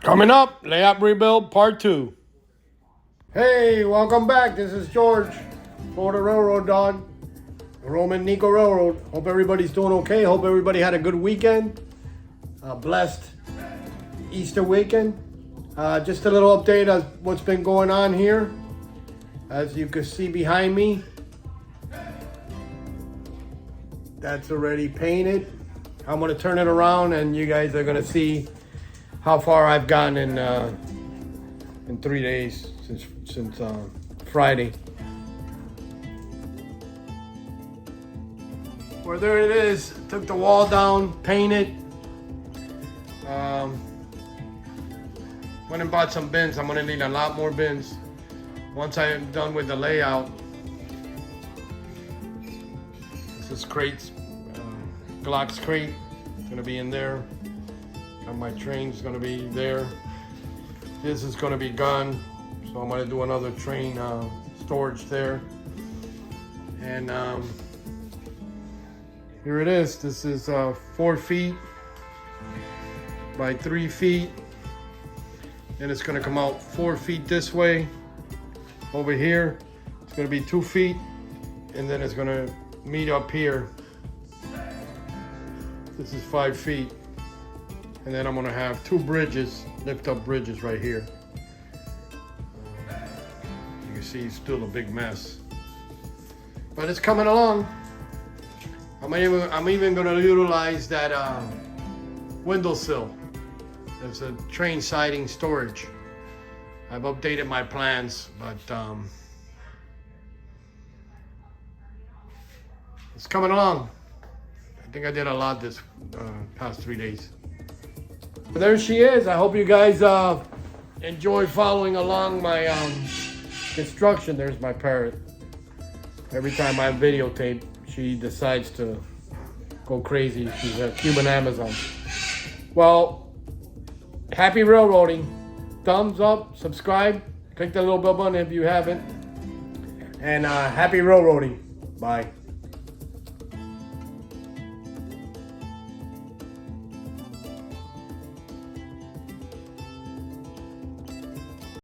Coming up, layout rebuild part 2. Hey, welcome back. This is George, Florida Railroad Dog, Roman Nico Railroad. Hope everybody's doing okay. Hope everybody had a good weekend. Blessed Easter weekend. Just a little update of what's been going on here. As you can see behind me, that's already painted. I'm gonna turn it around and you guys are gonna see how far I've gotten in 3 days since Friday. Well, there it is. Took the wall down, painted. Went and bought some bins. I'm gonna need a lot more bins once I'm done with the layout. This is crates, Glock's crate. It's gonna be in there. And my train's gonna be there. This is gonna be gone, so I'm gonna do another train storage there. And here it is. This is 4 feet by 3 feet. And it's gonna come out 4 feet this way. Over here, it's gonna be 2 feet, and then it's gonna meet up here. This is 5 feet. And then I'm gonna have 2 bridges, lift up bridges right here. You can see it's still a big mess, but it's coming along. I'm even gonna utilize that windowsill. It's a train siding storage. I've updated my plans, but it's coming along. I think I did a lot this past 3 days. There she is. I hope you guys enjoy following along my construction. There's my parrot. Every time I videotape, she decides to go crazy. She's a Cuban Amazon. Well, happy railroading. Thumbs up, subscribe, click the little bell button if you haven't. And happy railroading. Bye.